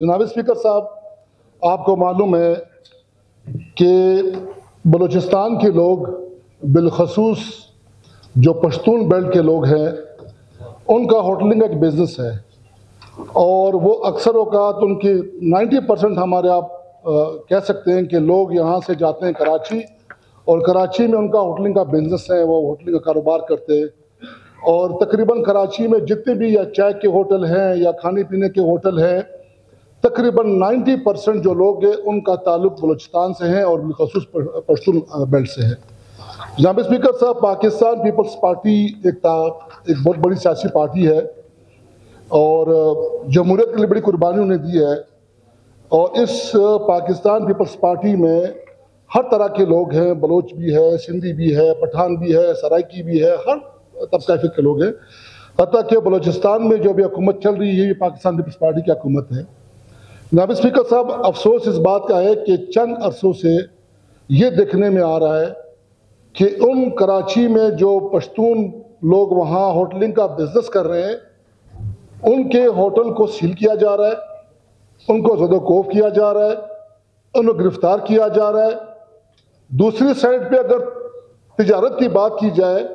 जनाब स्पीकर साहब, आपको मालूम है कि बलूचिस्तान के लोग बिलखसूस जो पश्तून बेल्ट के लोग हैं उनका होटलिंग एक बिज़नेस है और वो अक्सर औक़ात उनकी 90% हमारे आप कह सकते हैं कि लोग यहाँ से जाते हैं कराची और कराची में उनका होटलिंग का बिज़नेस है, वो होटलिंग का कारोबार करते हैं और तकरीबन कराची में जितने भी या चाय के होटल हैं या खाने पीने के होटल हैं तकरीबन 90% जो लोग हैं उनका ताल्लुक बलूचिस्तान से है और बिलखसूस पश्तून बेल्ट से है। जनाब स्पीकर साहब, पाकिस्तान पीपल्स पार्टी एक बहुत बड़ी सियासी पार्टी है और जमहूरियत के लिए बड़ी कुर्बानी उन्हें दी है और इस पाकिस्तान पीपल्स पार्टी में हर तरह के लोग हैं, बलोच भी है, सिंधी भी है, पठान भी है, सराइकी भी है, हर तबका के लोग हैं। हत्ता कि बलूचिस्तान में जो भी हुकूमत चल रही है ये पाकिस्तान पीपल्स पार्टी की हुकूमत है। जनाब स्पीकर साहब, अफसोस इस बात का है कि चंद अरसों से ये देखने में आ रहा है कि उन कराची में जो पश्तून लोग वहाँ होटलिंग का बिजनेस कर रहे हैं उनके होटल को सील किया जा रहा है, उनको ज़दोकोफ किया जा रहा है, उनको गिरफ्तार किया जा रहा है। दूसरी साइड पे अगर तिजारत की बात की जाए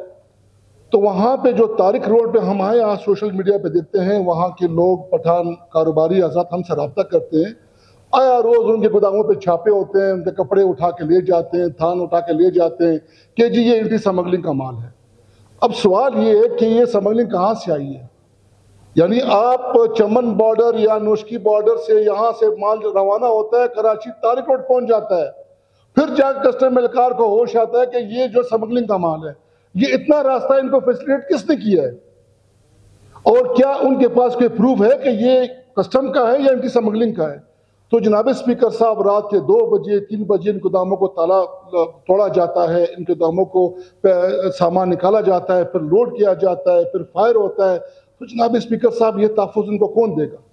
तो वहाँ पे जो तारिक रोड पे हम आए यहाँ सोशल मीडिया पे देखते हैं वहाँ के लोग पठान कारोबारी आज़ाद हमसे रब्ता करते हैं, आया रोज़ उनके गोदामों पे छापे होते हैं, उनके कपड़े उठा के ले जाते हैं, थान उठा के ले जाते हैं कि जी ये एंटी स्मगलिंग का माल है। अब सवाल ये है कि ये स्मगलिंग कहाँ से आई है? यानी आप चमन बॉर्डर या नोशकी बॉर्डर से यहाँ से माल रवाना होता है, कराची तारिक रोड पहुँच जाता है, फिर जाकर कस्टम एहलकार को होश आता है कि ये जो स्मगलिंग का माल है, ये इतना रास्ता इनको फैसिलिटेट किसने किया है और क्या उनके पास कोई प्रूफ है कि ये कस्टम का है या एंटी स्मगलिंग का है? तो जनाब स्पीकर साहब, रात के 2 बजे 3 बजे इन गोदामों को ताला तोड़ा जाता है, इन गोदामों को सामान निकाला जाता है, फिर लोड किया जाता है, फिर फायर होता है। तो जनाब स्पीकर साहब, ये तहफ़्फ़ुज़ इनको कौन देगा?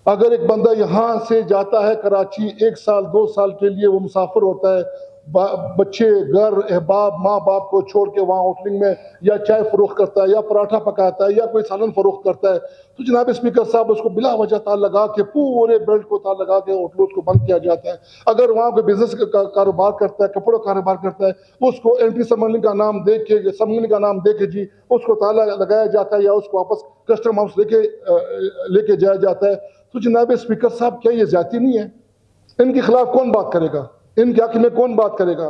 अगर एक बंदा यहाँ से जाता है कराची 1 साल 2 साल के लिए, वो मुसाफिर होता है, बच्चे घर अहबाब माँ बाप को छोड़ के वहाँ होटलिंग में या चाय फरोख्त करता है या पराठा पकाता है या कोई सालन फरोख्त करता है, तो जनाब स्पीकर साहब उसको बिला वजह ताल लगा के पूरे बेल्ट को ताल लगा के होटलों को बंद किया जाता है। अगर वहाँ कोई बिजनेस का कारोबार करता है, कपड़ों का कारोबार करता है, उसको एंटी स्मगलिंग का नाम दे के स्मगलिंग का नाम दे के जी उसको ताला लगाया जाता है या उसको वापस कस्टम हाउस लेके जाया जाता है। तो जनाब स्पीकर साहब, क्या ये ज्यादती नहीं है? इनके खिलाफ कौन बात करेगा? इनके हक में कौन बात करेगा?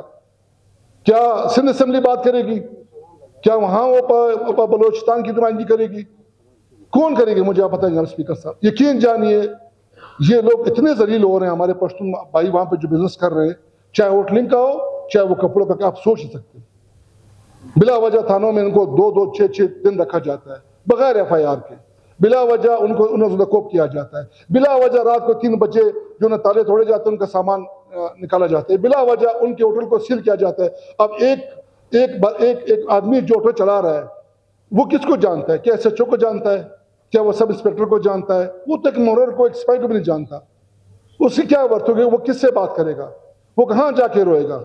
क्या सिंध असेंबली बात करेगी? क्या वहां वो बलूचिस्तान की नुमाइंदगी करेगी? कौन करेगी? मुझे आप बताएं जनाब स्पीकर साहब। यकीन जानिए ये लोग इतने जलील हो रहे हैं, हमारे पश्तून भाई वहां पे जो बिजनेस कर रहे हैं, चाहे होटलिंग का हो चाहे वो कपड़ों का, आप सोच ही सकते हैं। बिला वजह थानों में इनको 2-2 6-6 दिन रखा जाता है बगैर FIR के, बिला वजह उन्हें ज़दोकोफ किया जाता है, बिला वजह रात को 3 बजे जो उन्हें ताले तोड़े जाते हैं उनका सामान निकाला जाता है, बिला वजह उनके होटल को सील किया जाता है। अब एक आदमी जो होटल चला रहा है वो किसको जानता है? क्या SHO को जानता है? क्या वो सब इंस्पेक्टर को जानता है? वो तक मोरर को एक सिपाही को भी नहीं जानता। उसकी क्या वर्थ होगी? वो किससे बात करेगा? वो कहाँ जाके रोएगा?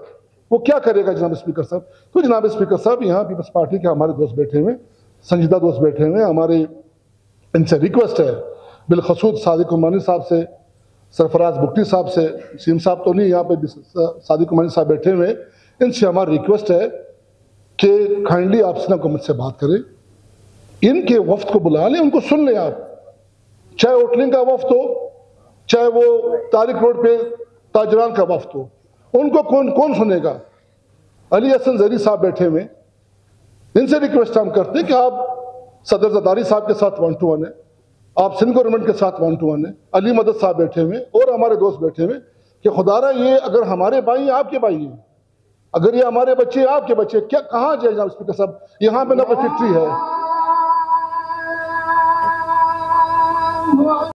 वो क्या करेगा जनाब स्पीकर साहब? तो जनाब स्पीकर साहब, यहाँ पीपल्स पार्टी के हमारे दोस्त बैठे हुए, संजीदा दोस्त बैठे हुए, हमारे इनसे रिक्वेस्ट है, बिलखसूस सादिक उमानी साहब से, सरफराज बुगटी साहब से, सीम साहब तो नहीं यहाँ पे, सादिक उमानी साहब बैठे हुए, इनसे हमारी रिक्वेस्ट है कि काइंडली आप सिंध हुकूमत से बात करें, इनके वफ्द को बुला लें, उनको सुन लें आप, चाहे होटलिंग का वफ्द हो चाहे वो तारिक रोड पे ताजरान का वफ्द हो, उनको कौन सुनेगा? अली हसन जरी साहब बैठे हुए, इनसे रिक्वेस्ट हम करते हैं कि आप सदर ज़रदारी साहब के साथ 1 to 1 है, आप सिंध गवर्नमेंट के साथ 1 to 1 है, अली मदद साहब बैठे हुए और हमारे दोस्त बैठे हुए कि खुदारा ये अगर हमारे भाई हैं, आपके भाई हैं, अगर ये हमारे बच्चे आपके बच्चे, क्या कहाँ जाए जनाब स्पीकर साहब? यहाँ पे ना कोई फैक्ट्री है।